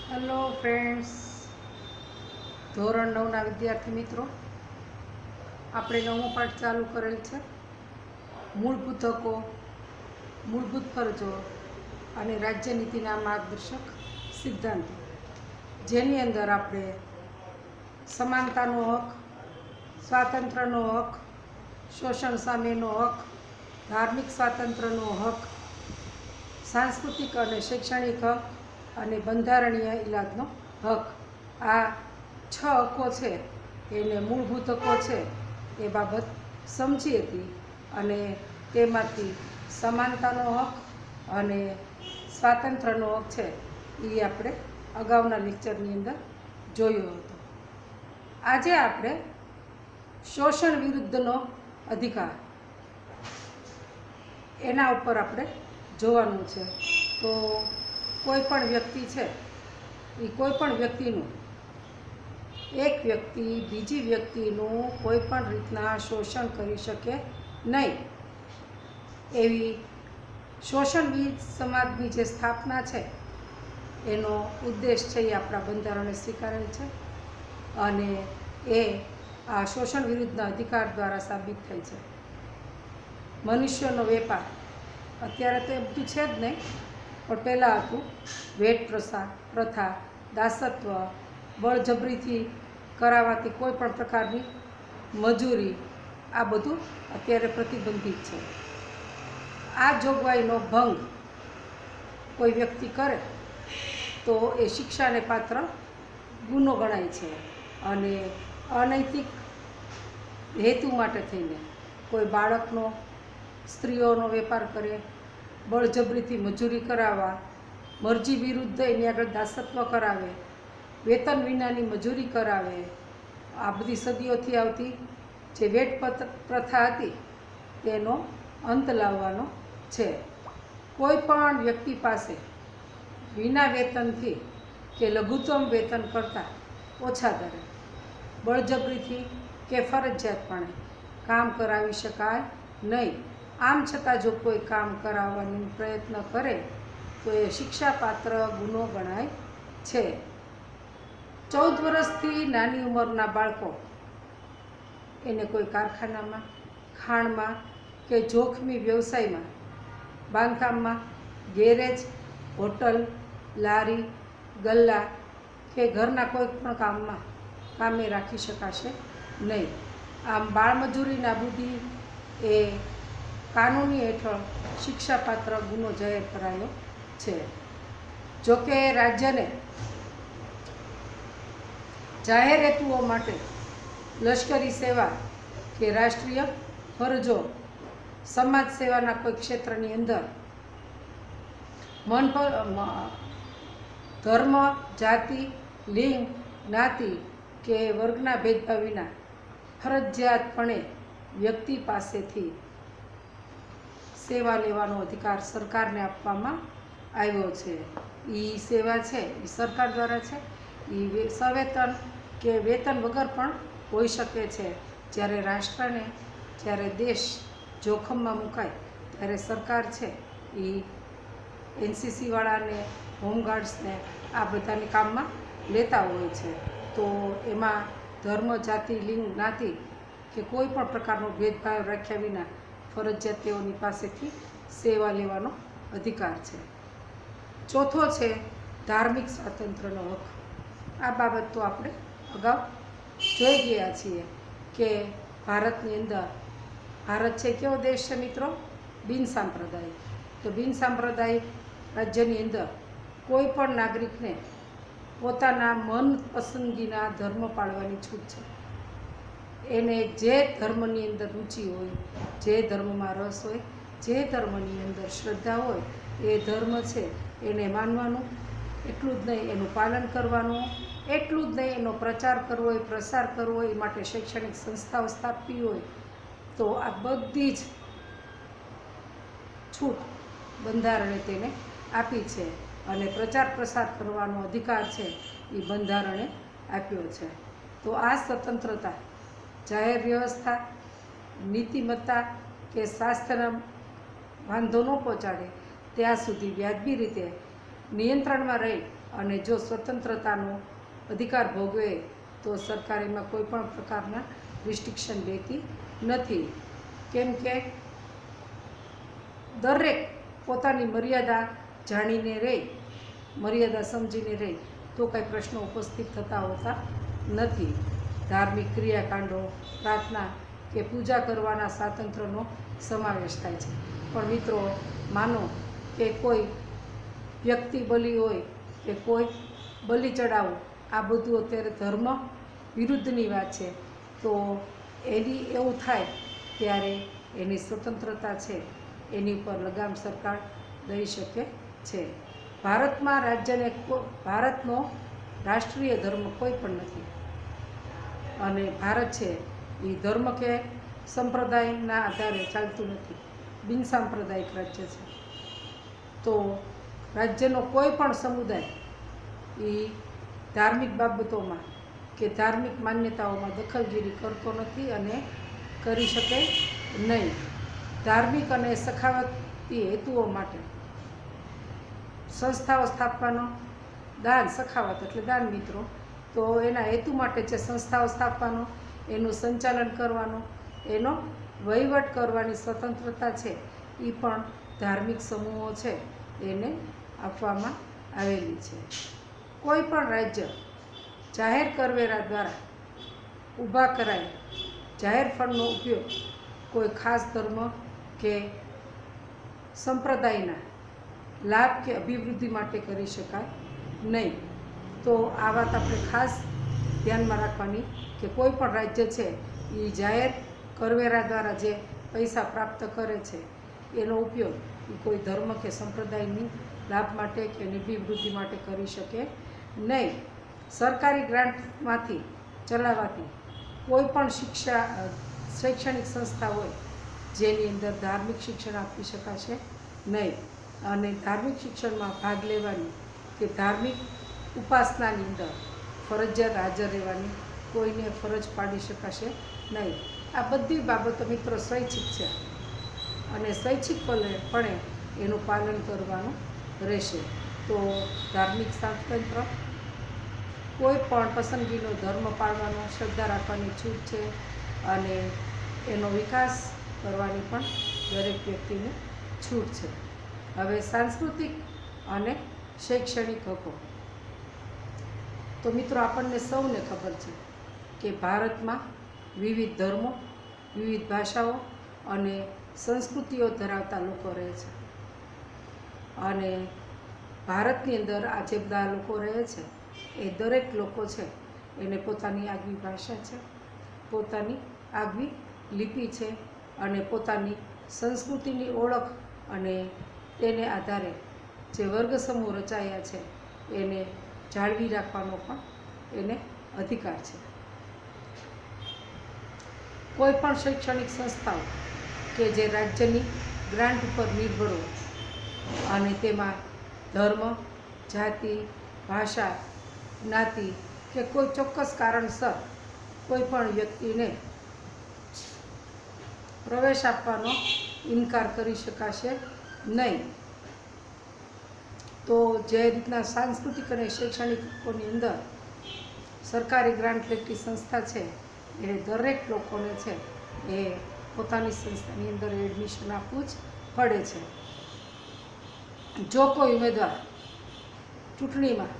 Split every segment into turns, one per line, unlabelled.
Hello friends, ધોરણ 9ના વિદ્યાર્થી મિત્રો, આપણે નવમો પાઠ ચાલુ કરેલ છે. મૂળભૂત હકો, મૂળભૂત ફરજો અને રાજ્યનીતિના માર્ગદર્શક સિદ્ધાંતો, જેની અંદર આપણે સમાનતાનો હક, સ્વાતંત્ર્યનો હક, શોષણ સામેનો હક, ધાર્મિક સ્વાતંત્ર્યનો હક, સાંસ્કૃતિક અને શૈક્ષણિક હક અને બંધારણીય ઇલાજનો હક, આ 6 હકો છે એને મૂળભૂત હકો છે એ બાબત સમજી હતી. અને તેમાંથી સમાનતાનો હક અને સ્વાતંત્ર્યનો હક છે એ આપણે અગાઉના લેક્ચરની અંદર જોયો હતો. આજે આપણે શોષણ વિરુદ્ધનો અધિકાર એના ઉપર આપણે જોવાનું છે. તો કોઈ પણ વ્યક્તિ છે એ કોઈ પણ વ્યક્તિનું, એક વ્યક્તિ બીજી વ્યક્તિનું કોઈ પણ રીતના શોષણ કરી શકે નહીં, એવી શોષણ વિરુદ્ધ સમાજની જે સ્થાપના છે એનો ઉદ્દેશ છે એ આપણા બંધારણે સ્વીકારેલ છે. અને એ આ શોષણ વિરુદ્ધના અધિકાર દ્વારા સાબિત થાય છે. મનુષ્યનો વેપાર, અત્યારે તો એ બધું છે જ નહીં, પણ પહેલાં હતું. વેટ પ્રથા, દાસત્વ, બળજબરીથી કરાવાતી કોઈ પણ પ્રકારની મજૂરી, આ બધું અત્યારે પ્રતિબંધિત છે. આ જોગવાઈનો ભંગ કોઈ વ્યક્તિ કરે તો એ શિક્ષાને પાત્ર ગુનો ગણાય છે. અને અનૈતિક હેતુ માટે થઈને કોઈ બાળકનો, સ્ત્રીઓનો વેપાર કરે, બળજબરીથી મજૂરી કરાવવા, મરજી વિરુદ્ધ એની આગળ દાસત્વ કરાવે, વેતન વિનાની મજૂરી કરાવે, આ બધી સદીઓથી આવતી જે વેટ પ્રથા હતી તેનો અંત લાવવાનો છે. કોઈ પણ વ્યક્તિ પાસે વિના વેતનથી કે લઘુત્તમ વેતન કરતાં ઓછા દરે બળજબરીથી કે ફરજિયાતપણે કામ કરાવી શકાય નહીં. આમ છતાં જો કોઈ કામ કરાવવાનો પ્રયત્ન કરે તો એ શિક્ષાપાત્ર ગુનો ગણાય છે. 14 વર્ષથી નાની ઉંમરના બાળકો એને કોઈ કારખાનામાં, ખાણમાં કે જોખમી વ્યવસાયમાં, બાંધકામમાં, ગેરેજ, હોટલ, લારી, ગલ્લા કે ઘરના કોઈ પણ કામે રાખી શકાશે નહીં. આમ બાળમજૂરી નાબૂદી એ કાનૂની હેઠળ શિક્ષાપાત્ર ગુનો જાહેર કરાયો છે. જોકે રાજ્યને જાહેર હેતુઓ માટે લશ્કરી સેવા કે રાષ્ટ્રીય ફરજો, સમાજ સેવાના કોઈ ક્ષેત્રની અંદર ધર્મ, જાતિ, લિંગ, જ્ઞાતિ કે વર્ગના ભેદભાવ વિના ફરજિયાતપણે વ્યક્તિ પાસેથી સેવા લેવાનો અધિકાર સરકારને આપવામાં આવ્યો છે. એ સેવા છે એ સરકાર દ્વારા છે. એ સવેતન કે વેતન વગર પણ હોઈ શકે છે. જ્યારે રાષ્ટ્રને, જ્યારે દેશ જોખમમાં મુકાય ત્યારે સરકાર છે એ NCC-વાળાને, હોમગાર્ડ્સને આ બધાને કામમાં લેતા હોય છે. તો એમાં ધર્મ, જાતિ, લિંગ, જ્ઞાતિ કે કોઈ પણ પ્રકારનો ભેદભાવ રાખ્યા વિના ફરજિયાત તેઓની પાસેથી સેવા લેવાનો અધિકાર છે. ચોથો છે ધાર્મિક સ્વાતંત્ર્યનો હક. આ બાબત તો આપણે અગાઉ જોઈ ગયા છીએ કે ભારતની અંદર, ભારત છે કેવો દેશ છે મિત્રો? બિનસાંપ્રદાયિક. તો બિનસાંપ્રદાયિક રાજ્યની અંદર કોઈ પણ નાગરિકને પોતાના મન પસંદગીના ધર્મ પાળવાની છૂટ છે. એને જે ધર્મની અંદર રુચિ હોય, જે ધર્મમાં રસ હોય, જે ધર્મની અંદર શ્રદ્ધા હોય એ ધર્મ છે એને માનવાનું. એટલું જ નહીં, એનું પાલન કરવાનું. એટલું જ નહીં, એનો પ્રચાર કરવો હોય, પ્રસાર કરવો હોય, એ માટે શૈક્ષણિક સંસ્થાઓ સ્થાપવી હોય. તો આ બધી જ છૂટ બંધારણે તેને આપી છે. અને પ્રચાર પ્રસાર કરવાનો અધિકાર છે એ બંધારણે આપ્યો છે. તો આ સ્વતંત્રતા જાહેર વ્યવસ્થા, નીતિમત્તા કે સ્વાસ્થ્યના વાંધો ન પહોંચાડે ત્યાં સુધી વ્યાજબી રીતે નિયંત્રણમાં રહી અને જો સ્વતંત્રતાનો અધિકાર ભોગવે તો સરકાર એમાં કોઈ પણ પ્રકારના રિસ્ટ્રિક્શન લેતી નથી, કેમ કે દરેક પોતાની મર્યાદા જાણીને રહે, મર્યાદા સમજીને રહે તો કાંઈ પ્રશ્નો ઉપસ્થિત થતા હોતા નથી. ધાર્મિક ક્રિયાકાંડો, પ્રાર્થના કે પૂજા કરવાના સ્વાતંત્ર્યનો સમાવેશ થાય છે. પણ મિત્રો, માનો કે કોઈ વ્યક્તિ બલિ હોય કે કોઈ બલિ ચડાવવું, આ બધું અત્યારે ધર્મ વિરુદ્ધની વાત છે. તો એની એવું થાય ત્યારે એની સ્વતંત્રતા છે એની ઉપર લગામ સરકાર દઈ શકે છે. ભારતનો રાષ્ટ્રીય ધર્મ કોઈ પણ નથી, અને ભારત છે એ ધર્મ કે સંપ્રદાયના આધારે ચાલતું નથી, બિનસાંપ્રદાયિક રાજ્ય છે. તો રાજ્યનો કોઈ પણ સમુદાય એ ધાર્મિક બાબતોમાં કે ધાર્મિક માન્યતાઓમાં દખલગીરી કરતો નથી અને કરી શકે નહીં. ધાર્મિક અને સખાવતી હેતુઓ માટે સંસ્થાઓ સ્થાપવાનો, દાન, સખાવત એટલે દાન મિત્રો, તો એના હેતુ માટે જે સંસ્થાઓ સ્થાપવાનો, એનું સંચાલન કરવાનું, એનો વહીવટ કરવાની સ્વતંત્રતા છે એ પણ ધાર્મિક સમૂહો છે એને આપવામાં આવેલી છે. કોઈ પણ રાજ્ય જાહેર કરવેરા દ્વારા ઊભા કરાય જાહેર ફંડનો ઉપયોગ કોઈ ખાસ ધર્મ કે સંપ્રદાયના લાભ કે અભિવૃદ્ધિ માટે કરી શકાય નહીં. તો આ વાત આપણે ખાસ ધ્યાનમાં રાખવાની કે કોઈ પણ રાજ્ય છે એ જાહેર કરવેરા દ્વારા જે પૈસા પ્રાપ્ત કરે છે એનો ઉપયોગ એ કોઈ ધર્મ કે સંપ્રદાયની લાભ માટે કે અભિવૃદ્ધિ માટે કરી શકે નહીં. સરકારી ગ્રાન્ટમાંથી ચલાવાતી કોઈ પણ શૈક્ષણિક સંસ્થા હોય જેની અંદર ધાર્મિક શિક્ષણ આપી શકાશે નહીં, અને ધાર્મિક શિક્ષણમાં ભાગ લેવાની કે ધાર્મિક ઉપાસનાની અંદર ફરજિયાત હાજર રહેવાની કોઈને ફરજ પાડી શકાશે નહીં. આ બધી બાબતો મિત્રો સ્વૈચ્છિક છે અને સ્વૈચ્છિકપણે એનું પાલન કરવાનું રહેશે. તો ધાર્મિક સ્વાતંત્ર્ય, કોઈ પણ પસંદગીનો ધર્મ પાળવાનો, શ્રદ્ધા રાખવાની છૂટ છે, અને એનો વિકાસ કરવાની પણ દરેક વ્યક્તિને છૂટ છે. હવે સાંસ્કૃતિક અને શૈક્ષણિક હકો, તો મિત્રો આપણને સૌને ખબર છે કે ભારતમાં વિવિધ ધર્મો, વિવિધ ભાષાઓ અને સંસ્કૃતિઓ ધરાવતા લોકો રહે છે, અને ભારતની અંદર આ જે બધા લોકો રહે છે એ દરેક લોકો છે એને પોતાની આગવી ભાષા છે, પોતાની આગવી લિપિ છે, અને પોતાની સંસ્કૃતિની ઓળખ અને તેને આધારે જે વર્ગ સમૂહ રચાયા છે એને જાળવી રાખવાનો પણ એને અધિકાર છે. કોઈ પણ શૈક્ષણિક સંસ્થાઓ કે જે રાજ્યની ગ્રાન્ટ ઉપર નિર્ભર હોય અને તેમાં ધર્મ, જાતિ, ભાષા, જ્ઞાતિ કે કોઈ ચોક્કસ કારણસર કોઈ પણ વ્યક્તિને પ્રવેશ આપવાનો ઇનકાર કરી શકાશે નહીં. તો જે રીતના સાંસ્કૃતિક અને શૈક્ષણિક હકોની અંદર સરકારી ગ્રાન્ટ લેતી સંસ્થા છે એ દરેક લોકોને છે એ પોતાની સંસ્થાની અંદર એડમિશન આપવું જ પડે છે. જો કોઈ ઉમેદવાર ચૂંટણીમાં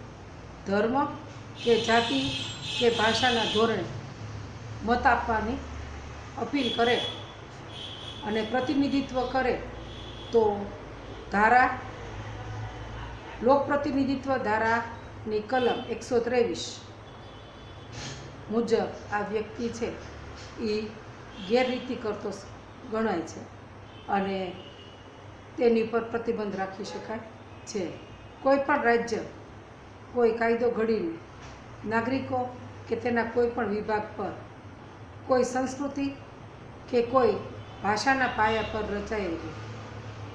ધર્મ કે જાતિ કે ભાષાના ધોરણે મત આપવાની અપીલ કરે અને પ્રતિનિધિત્વ કરે તો લોકપ્રતિનિધિત્વ ધારાની કલમ 123 મુજબ આ વ્યક્તિ છે એ ગેરરીતિ કરતો ગણાય છે અને તેની પર પ્રતિબંધ રાખી શકાય છે. કોઈ પણ રાજ્ય કોઈ કાયદો ઘડીને નાગરિકો કે તેના કોઈ પણ વિભાગ પર કોઈ સંસ્કૃતિ કે કોઈ ભાષાના પાયા પર રચાયેલી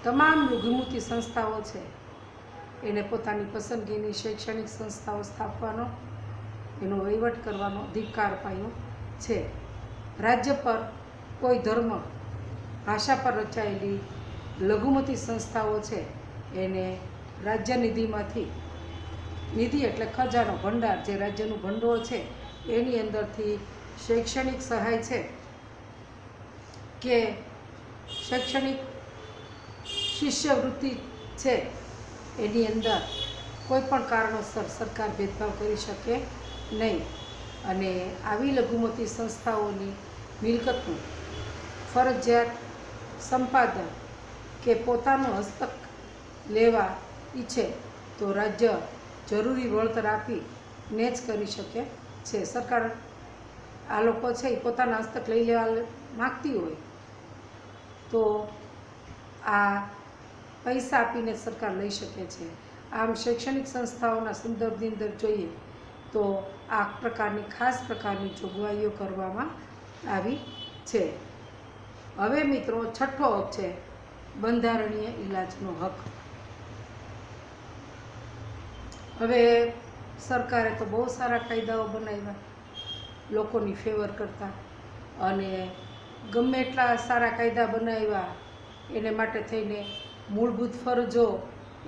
તમામ લઘુમતી સંસ્થાઓ છે એને પોતાની પસંદગીની શૈક્ષણિક સંસ્થાઓ સ્થાપવાનો, એનો વહીવટ કરવાનો અધિકાર અપાયો છે. રાજ્ય પર કોઈ ધર્મ, ભાષા પર રચાયેલી લઘુમતી સંસ્થાઓ છે એને રાજ્ય નિધિમાંથી નિધિ એટલે ખજાનો ભંડાર, જે રાજ્યનું ભંડોળ છે એની અંદરથી શૈક્ષણિક સહાય છે કે શૈક્ષણિક શિષ્યવૃત્તિ છે એની અંદર કોઈ પણ કારણોસર સરકાર ભેદભાવ કરી શકે નહીં. અને આવી લઘુમતી સંસ્થાઓની મિલકતનું ફરજિયાત સંપાદન કે પોતાનું હસ્તક લેવા ઈચ્છે તો રાજ્ય જરૂરી વળતર આપીને જ કરી શકે છે. સરકાર આ લોકો છે એ પોતાના હસ્તક લઈ લેવા માગતી હોય તો આ પૈસા આપીને સરકાર લઈ શકે છે. આમ શૈક્ષણિક સંસ્થાઓના સંદર્ભની અંદર જોઈએ તો આ પ્રકારની ખાસ પ્રકારની જોગવાઈઓ કરવામાં આવી છે. હવે મિત્રો છઠ્ઠો હક છે બંધારણીય ઈલાજનો હક. હવે સરકારે તો બહુ સારા કાયદાઓ બનાવ્યા લોકોની ફેવર કરતા, અને ગમે એટલા સારા કાયદા બનાવ્યા એને માટે થઈને મૂળભૂત ફરજો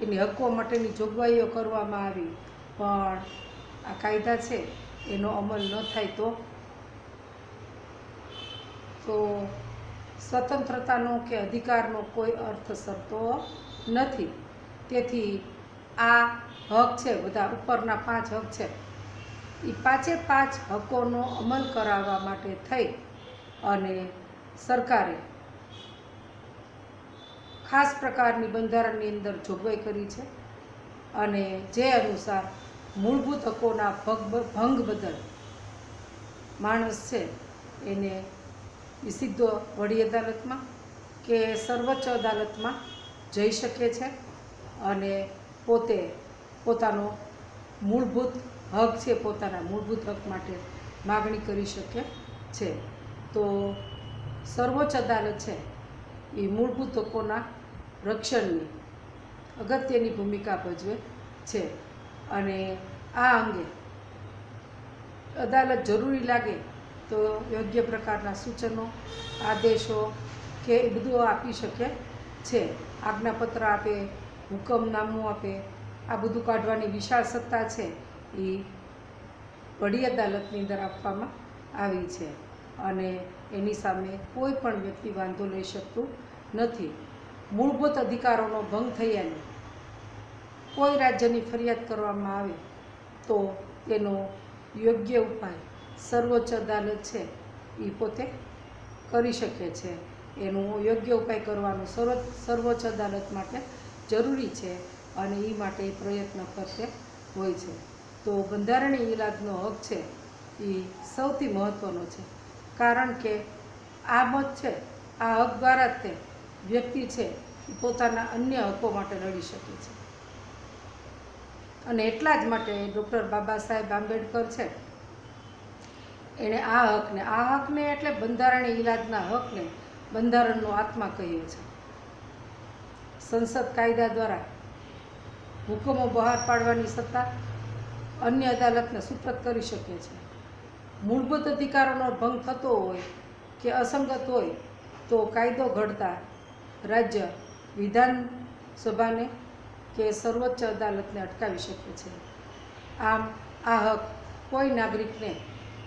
એની હકો માટેની જોગવાઈઓ કરવામાં આવી, પણ આ કાયદા છે એનો અમલ ન થાય તો સ્વતંત્રતાનો કે અધિકારનો કોઈ અર્થ સરતો નથી. તેથી આ હક છે, બધા ઉપરના 5 હક છે, એ 5 હકોનો અમલ કરાવવા માટે થઈ અને સરકારે ખાસ પ્રકારની બંધારણની અંદર જોગવાઈ કરી છે. અને જે અનુસાર મૂળભૂત હકોના ભંગ બદલ માણસ છે એને સીધો વડી અદાલતમાં કે સર્વોચ્ચ અદાલતમાં જઈ શકે છે અને પોતે પોતાનો મૂળભૂત હક છે, પોતાના મૂળભૂત હક માટે માગણી કરી શકે છે. તો સર્વોચ્ચ અદાલત છે એ મૂળભૂત હકોના રક્ષણની અગત્યની ભૂમિકા ભજવે છે. અને આ અંગે અદાલત જરૂરી લાગે તો યોગ્ય પ્રકારના સૂચનો, આદેશો કે એ બધું આપી શકે છે. આજ્ઞાપત્ર આપે, હુકમનામું આપે, આ બધું કાઢવાની વિશાળ સત્તા છે એ વડી અદાલતની અંદર આપવામાં આવી છે. અને એની સામે કોઈ પણ વ્યક્તિ વાંધો લઈ શકતું નથી. મૂળભૂત અધિકારોનો ભંગ થયાની કોઈ રાજ્યની ફરિયાદ કરવામાં આવે તો તેનો યોગ્ય ઉપાય સર્વોચ્ચ અદાલત છે એ પોતે કરી શકે છે. એનું યોગ્ય ઉપાય કરવાનું સર્વોચ્ચ અદાલત માટે જરૂરી છે અને એ માટે પ્રયત્ન કરતે હોય છે. તો બંધારણીય ઈલાજનો હક છે એ સૌથી મહત્ત્વનો છે, કારણ કે આ મત છે, આ હક દ્વારા જ તે વ્યક્તિ છે એ પોતાના અન્ય હકો માટે લડી શકે છે. અને એટલા જ માટે ડૉક્ટર બાબા સાહેબ આંબેડકર છે એણે આ હકને એટલે બંધારણીય ઈલાજના હકને બંધારણનો આત્મા કહ્યો છે. સંસદ કાયદા દ્વારા હુકમો બહાર પાડવાની સત્તા અન્ય અદાલતને સુપ્રત કરી શકે છે. મૂળભૂત અધિકારોનો ભંગ થતો હોય કે અસંગત હોય તો કાયદો ઘડતા રાજ્ય વિધાનસભાને કે સર્વોચ્ચ અદાલતને અટકાવી શકે છે. આમ આ હક કોઈ નાગરિકને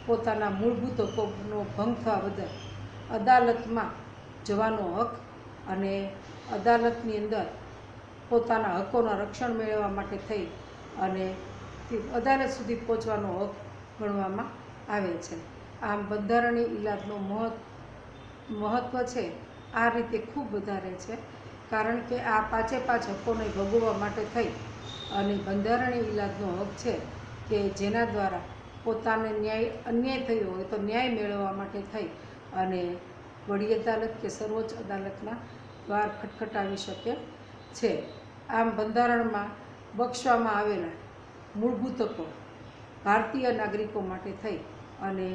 પોતાના મૂળભૂત હકોનો ભંગ થવા બદલ અદાલતમાં જવાનો હક અને અદાલતની અંદર પોતાના હકોના રક્ષણ મેળવવા માટે થઈ અને અદાલત સુધી પહોંચવાનો હક ગણવામાં આવે છે. આમ બંધારણીય ઈલાજનો મહત્ત્વ છે આ રીતે ખૂબ વધારે છે, કારણ કે આ 5 હકોને ભોગવવા માટે થઈ અને બંધારણીય ઈલાજનો હક છે કે જેના દ્વારા પોતાને અન્યાય થયો હોય તો ન્યાય મેળવવા માટે થઈ અને વડી અદાલત કે સર્વોચ્ચ અદાલતના દ્વાર ખટખટાવી શકે છે. આમ બંધારણમાં બક્ષવામાં આવેલા મૂળભૂત હકો ભારતીય નાગરિકો માટે થઈ અને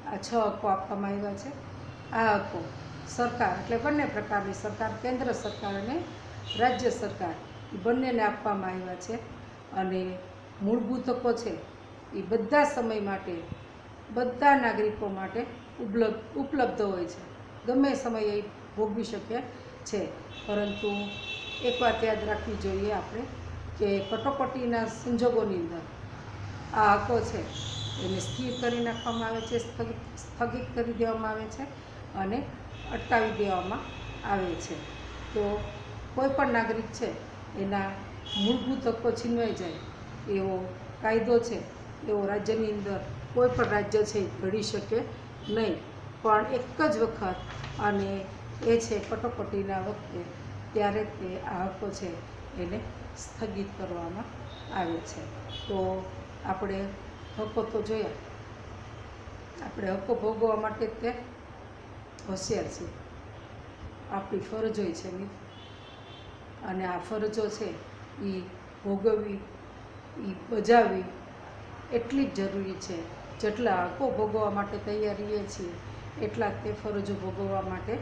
આ 6 હકો આપવામાં આવ્યા છે. આ હકો સરકાર એટલે બંને પ્રકારની સરકાર, કેન્દ્ર સરકાર અને રાજ્ય સરકાર એ બંનેને આપવામાં આવ્યા છે. અને મૂળભૂત હકો છે એ બધા સમય માટે બધા નાગરિકો માટે ઉપલબ્ધ હોય છે, ગમે સમયે ભોગવી શકે છે. પરંતુ એક વાત યાદ રાખવી જોઈએ આપણે કે કટોકટીના સંજોગોની અંદર આ હકો છે એને સ્થિર કરી નાખવામાં આવે છે, સ્થગિત કરી દેવામાં આવે છે અને અટકાવી દેવામાં આવે છે. તો કોઈ પણ નાગરિક છે એના મૂળભૂત હકો છીનવાઈ જાય એવો કાયદો છે એવો રાજ્યની અંદર કોઈ પણ રાજ્ય છે એ ઘડી શકે નહીં. પણ એક જ વખત અને એ છે કટોકટીના વખતે ત્યારે તે આ હકો છે એને સ્થગિત કરવામાં આવે છે. તો આપણે હકો તો જોયા, આપણે હકો ભોગવવા માટે તે હોશિયાર છીએ, આપણી ફરજોય છે મિત્ર, અને આ ફરજો છે એ ભોગવવી, એ બજાવવી એટલી જ જરૂરી છે. જેટલા હકો ભોગવવા માટે તૈયાર રહીએ છીએ એટલા તે ફરજો ભોગવવા માટે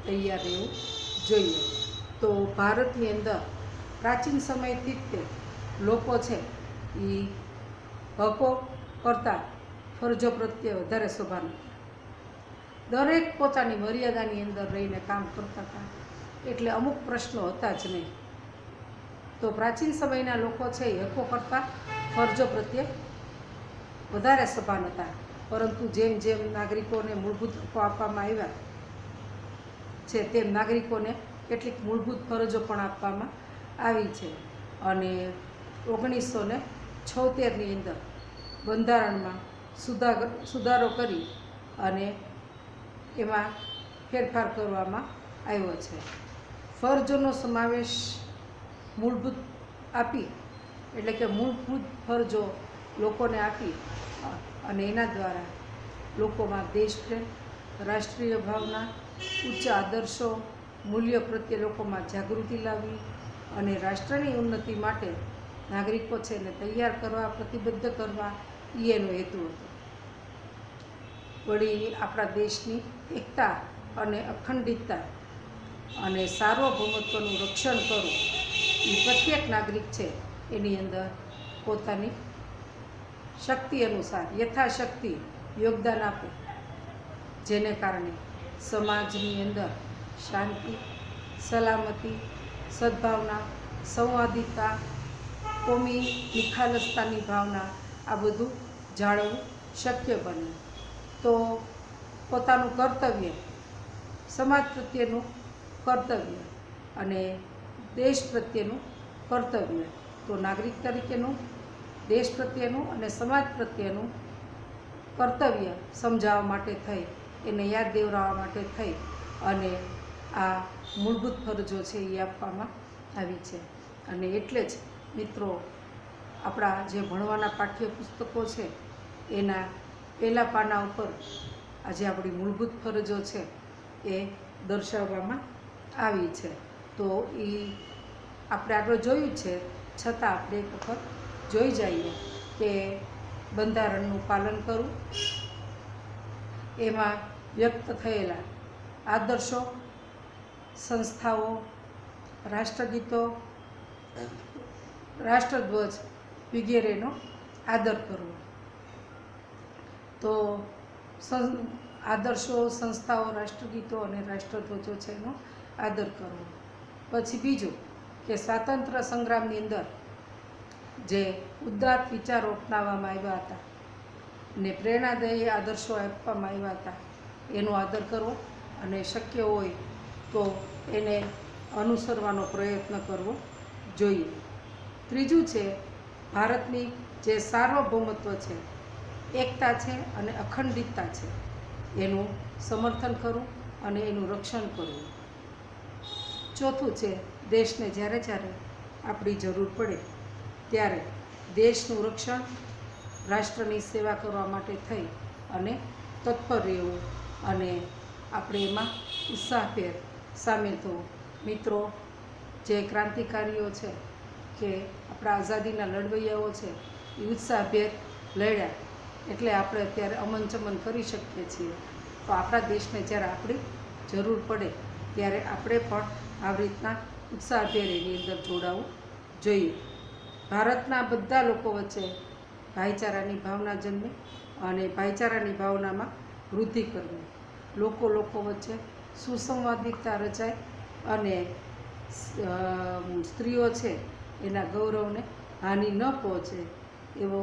તૈયાર રહેવું જોઈએ. તો ભારતની અંદર પ્રાચીન સમયથી જ તે લોકો છે એ હકો કરતાં ફરજો પ્રત્યે વધારે સભાન હતા. દરેક પોતાની મર્યાદાની અંદર રહીને કામ કરતા હતા, એટલે અમુક પ્રશ્નો હતા જ નહીં. તો પ્રાચીન સમયના લોકો છે એ હકો કરતાં ફરજો પ્રત્યે વધારે સભાન હતા. પરંતુ જેમ જેમ નાગરિકોને મૂળભૂત હકો આપવામાં આવ્યા છે તેમ નાગરિકોને કેટલીક મૂળભૂત ફરજો પણ આપવામાં આવી છે. અને 1976ની અંદર બંધારણમાં સુધારો કરી અને એમાં ફેરફાર કરવામાં આવ્યો છે. ફરજોનો સમાવેશ મૂળભૂત આપી એટલે કે મૂળભૂત ફરજો લોકોને આપી અને એના દ્વારા લોકોમાં દેશપ્રેમ, રાષ્ટ્રીય ભાવના, ઉચ્ચ આદર્શો, મૂલ્યો પ્રત્યે લોકોમાં જાગૃતિ લાવવી અને રાષ્ટ્રની ઉન્નતિ માટે નાગરિકો છે એને તૈયાર કરવા, પ્રતિબદ્ધ કરવા એ એનો હેતુ હતો. વળી આપણા દેશની એકતા અને અખંડિતતા અને સાર્વભૌમત્વનું રક્ષણ કરવું એ પ્રત્યેક નાગરિક છે એની અંદર પોતાની શક્તિ અનુસાર યથાશક્તિ યોગદાન આપે, જેને કારણે સમાજની અંદર શાંતિ, સલામતી, સદ્ભાવના, સંવાદિતા, કોમી નિખાલસતાની ભાવના આ બધું જાળવવું શક્ય બને. તો પોતાનું કર્તવ્ય, સમાજ પ્રત્યેનું કર્તવ્ય અને દેશ પ્રત્યેનું કર્તવ્ય, તો નાગરિક તરીકેનું, દેશ પ્રત્યેનું અને સમાજ પ્રત્યેનું કર્તવ્ય સમજાવવા માટે થઈ, એને યાદ દેવડાવવા માટે થઈ અને આ મૂળભૂત ફરજો છે એ આપવામાં આવી છે. અને એટલે જ મિત્રો આપણા જે ભણવાના પાઠ્યપુસ્તકો છે એના પહેલાં પાના ઉપર આજે આપણી મૂળભૂત ફરજો છે એ દર્શાવવામાં આવી છે. તો એ આપણે આગળ જોયું છે, છતાં આપણે એક વખત જોઈ જઈએ કે બંધારણનું પાલન કરવું, એમાં વ્યક્ત થયેલા આદર્શો, સંસ્થાઓ, રાષ્ટ્રગીતો, રાષ્ટ્રધ્વજ વગેરેનો આદર કરવો. તો આદર્શો, સંસ્થાઓ, રાષ્ટ્રગીતો અને રાષ્ટ્રધ્વજો છે એનો આદર કરવો. પછી બીજું કે સ્વાતંત્ર્ય સંગ્રામની અંદર જે ઉદાત્ત વિચારો અપનાવવામાં આવ્યા હતા ને પ્રેરણાદાયી આદર્શો આપવામાં આવ્યા હતા એનો આદર કરવો અને શક્ય હોય તો એને અનુસરવાનો પ્રયત્ન કરવો જોઈએ. ત્રીજું છે ભારતની જે સાર્વભૌમત્વ છે, એકતા છે અને અખંડિતતા છે એનું સમર્થન કરવું અને એનું રક્ષણ કરવું. ચોથું છે દેશને જ્યારે જ્યારે આપણી જરૂર પડે ત્યારે દેશનું રક્ષણ, રાષ્ટ્રની સેવા કરવા માટે થઈ અને તત્પર રહેવું અને આપણે એમાં ઉત્સાહભેર સામેલ થવું. મિત્રો, જે ક્રાંતિકારીઓ છે કે આપણા આઝાદીના લડવૈયાઓ છે એ ઉત્સાહભેર લડ્યા એટલે આપણે અત્યારે અમન ચમન કરી શકીએ છીએ. તો આપણા દેશને જ્યારે આપણી જરૂર પડે ત્યારે આપણે પણ આવી રીતના ઉત્સાહભેર એની અંદર જોડાવું જોઈએ. ભારતના બધા લોકો વચ્ચે ભાઈચારાની ભાવના જન્મે અને ભાઈચારાની ભાવનામાં વૃદ્ધિ કરવી. લોકો વચ્ચે સુસંવાદિતા રચાય અને સ્ત્રીઓ છે એના ગૌરવને હાનિ ન પહોંચે એવો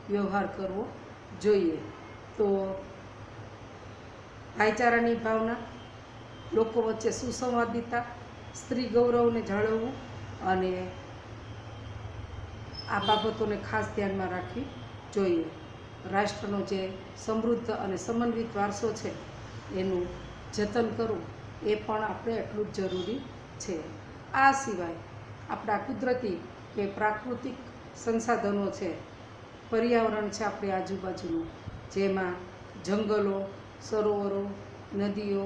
વ્યવહાર કરવો જોઈએ. તો ભાઈચારાની ભાવના, લોકો વચ્ચે સુસંવાદિતા, સ્ત્રી ગૌરવને જાળવવું અને આ બાબતોને ખાસ ધ્યાનમાં રાખવી જોઈએ. રાષ્ટ્રનો જે સમૃદ્ધ અને સમન્વિત વારસો છે એનું જતન કરવું એ પણ આપણે એટલું જ જરૂરી છે. આ સિવાય આપણા કુદરતી કે પ્રાકૃતિક સંસાધનો છે, પર્યાવરણ છે આપણી આજુબાજુનું, જેમાં જંગલો, સરોવરો, નદીઓ,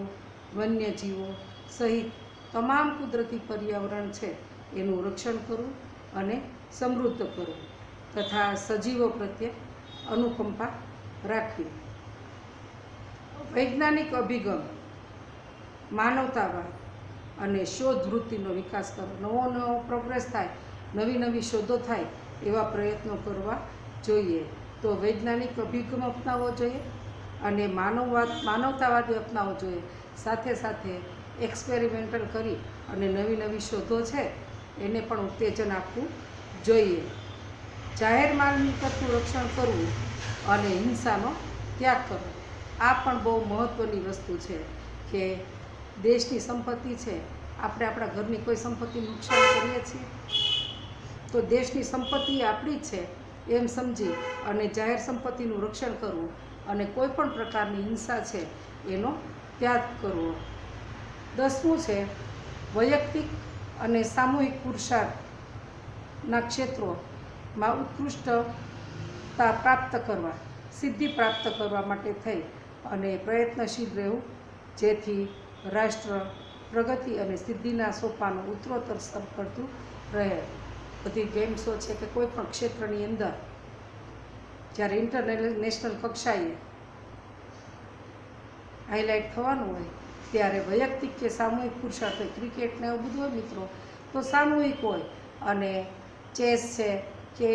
વન્યજીવો સહિત તમામ કુદરતી પર્યાવરણ છે એનું રક્ષણ કરવું અને સમૃદ્ધ કરવું તથા સજીવો પ્રત્યે અનુકંપા રાખવી. વૈજ્ઞાનિક અભિગમ, માનવતાવાદ અને શોધ વૃત્તિનો વિકાસ કરો. નવો નવો પ્રોગ્રેસ થાય, નવી નવી શોધો થાય એવા પ્રયત્નો કરવા જોઈએ. તો વૈજ્ઞાનિક અભિગમ અપનાવવો જોઈએ અને માનવતાવાદી અપનાવવો જોઈએ. સાથે સાથે એક્સપેરિમેન્ટલ કરી અને નવી નવી શોધો છે એને પણ ઉત્તેજન આપવું જોઈએ. જાહેર માલ મિલકતનું રક્ષણ કરવું અને હિંસાનો ત્યાગ કરવો. આ પણ બહુ મહત્ત્વની વસ્તુ છે કે દેશની સંપત્તિ છે, આપણે આપણા ઘરની કોઈ સંપત્તિ નુકસાન કરીએ છીએ તો દેશની સંપત્તિ આપણી જ છે એમ સમજી અને જાહેર સંપત્તિનું રક્ષણ કરવું અને કોઈ પણ પ્રકારની હિંસા છે એનો ત્યાગ કરવો. 10મું છે વૈયક્તિક અને સામૂહિક પુરુષાર્થના ક્ષેત્રોમાં ઉત્કૃષ્ટતા પ્રાપ્ત કરવા, સિદ્ધિ પ્રાપ્ત કરવા માટે થઈ અને પ્રયત્નશીલ રહેવું, જેથી રાષ્ટ્ર પ્રગતિ અને સિદ્ધિના સોપાનો ઉત્તરોત્તર સ્તર કરતું રહે. બધી ગેમ્સો છે કે કોઈ પણ ક્ષેત્રની અંદર જ્યારે ઇન્ટરનેશનલ કક્ષાએ હાઇલાઇટ થવાનું હોય ત્યારે વૈયક્તિક કે સામૂહિક પુરુષાર્થ હોય, ક્રિકેટને એવું બધું હોય મિત્રો તો સામૂહિક હોય, અને ચેસ છે કે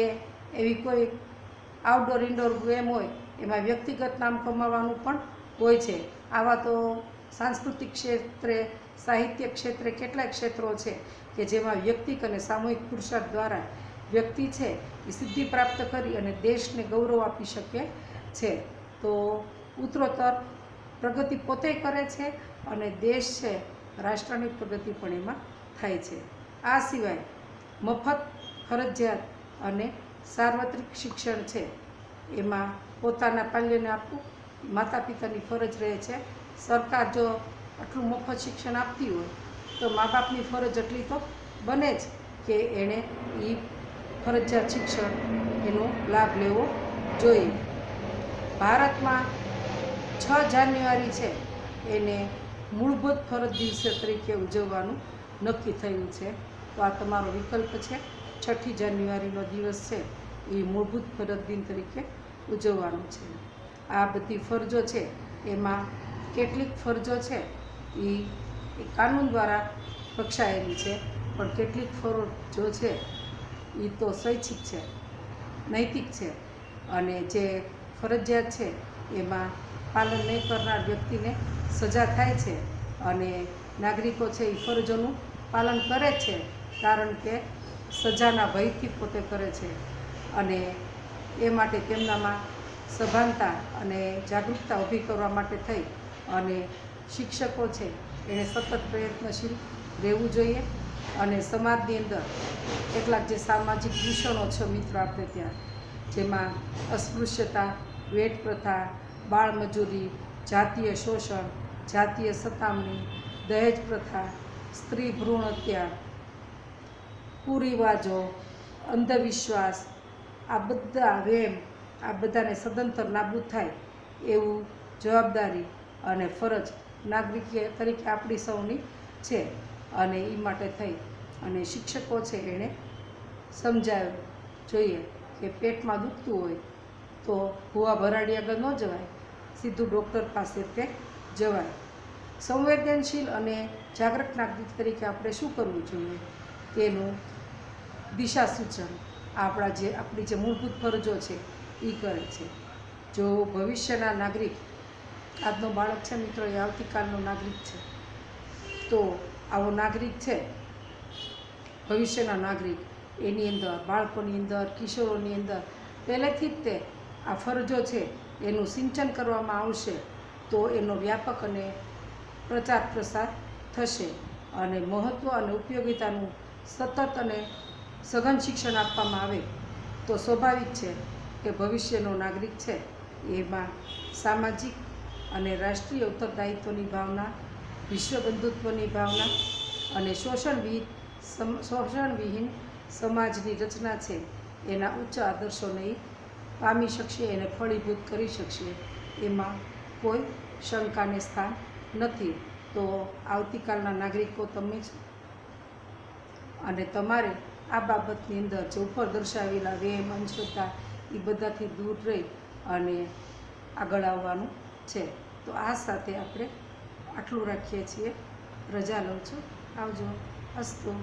એવી કોઈ આઉટડોર ઇન્ડોર ગેમ હોય એમાં વ્યક્તિગત નામ કમાવાનું પણ હોય છે. આવા તો સાંસ્કૃતિક ક્ષેત્રે, સાહિત્ય ક્ષેત્રે કેટલાય ક્ષેત્રો છે કે જેમાં વ્યક્તિક અને સામૂહિક પુરુષાર્થ દ્વારા વ્યક્તિ છે એ સિદ્ધિ પ્રાપ્ત કરી અને દેશને ગૌરવ આપી શકે છે. તો ઉત્તરોત્તર પ્રગતિ પોતે કરે છે અને દેશ છે રાષ્ટ્રની પ્રગતિ પણ એમાં થાય છે. આ સિવાય મફત, ફરજિયાત અને સાર્વત્રિક શિક્ષણ છે એમાં પોતાના પાલ્યને આપવું માતા પિતાની ફરજ રહે છે. સરકાર જો આટલું મફત શિક્ષણ આપતી હોય તો મા બાપની ફરજ એટલી તો બને જ કે એણે એ ફરજિયાત શિક્ષણ એનો લાભ લેવો જોઈએ. ભારતમાં 6 જાન્યુઆરી છે એને મૂળભૂત ફરજ દિવસે તરીકે ઉજવવાનું નક્કી થયું છે. તો આ તમારો વિકલ્પ છે. 6ઠી જાન્યુઆરીનો દિવસ છે એ મૂળભૂત ફરજ દિન તરીકે ઉજવવાનું છે. આ બધી ફરજો છે એમાં કેટલીક ફરજો છે એ કાનૂન દ્વારા રક્ષાયેલી છે, પણ કેટલીક ફરજો છે એ તો સ્વૈચ્છિક છે, નૈતિક છે, અને જે ફરજિયાત છે એમાં પાલન નહીં કરનાર વ્યક્તિને સજા થાય છે અને નાગરિકો છે એ ફરજોનું પાલન કરે છે કારણ કે સજાના ભયથી પોતે કરે છે અને એ માટે તેમનામાં સભાનતા અને જાગૃતતા ઊભી કરવા માટે થઈ અને શિક્ષકો છે એણે સતત પ્રયત્નશીલ રહેવું જોઈએ. અને સમાજની અંદર કેટલાક જે સામાજિક દૂષણો છે મિત્રો આપણે ત્યાં, જેમાં અસ્પૃશ્યતા, વેટ પ્રથા, બાળમજૂરી, જાતીય શોષણ, જાતીય સતામણી, દહેજ પ્રથા, સ્ત્રી ભ્રૂણ હત્યા, કુરિવાજો, અંધવિશ્વાસ, આ બધા વેમ, આ બધાને સદંતર નાબૂદ થાય એવું જવાબદારી અને ફરજ નાગરિક તરીકે આપણી સૌની છે. અને એ માટે થઈ અને શિક્ષકો છે એણે સમજાવવું જોઈએ કે પેટમાં દુખતું હોય તો ભૂવા ભરાડી આગળ ન જવાય, સીધું ડૉક્ટર પાસે તે જવાય. સંવેદનશીલ અને જાગૃત નાગરિક તરીકે આપણે શું કરવું જોઈએ તેનું દિશા સૂચન આપણી જે મૂળભૂત ફરજો છે એ કરે છે. જો ભવિષ્યના નાગરિક, આજનો બાળક છે મિત્રો એ આવતીકાલનો નાગરિક છે, તો આવો નાગરિક છે ભવિષ્યના નાગરિક એની અંદર બાળકોની અંદર, કિશોરોની અંદર પહેલેથી જ તે આ ફરજો છે એનું સિંચન કરવામાં આવશે તો એનો વ્યાપક અને પ્રચાર પ્રસાર થશે અને મહત્ત્વ અને ઉપયોગિતાનું સતત અને સઘન શિક્ષણ આપવામાં આવે તો સ્વાભાવિક છે કે ભવિષ્યનો નાગરિક છે એમાં સામાજિક અને રાષ્ટ્રીય ઉત્તરદાયિત્વની ભાવના, વિશ્વ બંધુત્વની ભાવના અને શોષણવિહીન સમાજની રચના છે એના ઉચ્ચ આદર્શોને પામી શકશે, એને ફળીભૂત કરી શકશે, એમાં કોઈ શંકાને સ્થાન નથી. તો આવતીકાલના નાગરિકો તમે જ અને તમારે આ બાબતની અંદર જે ઉપર દર્શાવેલા વેમ, અંધશ્રદ્ધા એ બધાથી દૂર રહી અને આગળ આવવાનું છે. તો આ સાથે આપણે આટલું રાખીએ છીએ. રજા લઉં છું. આવજો. અસ્તુ.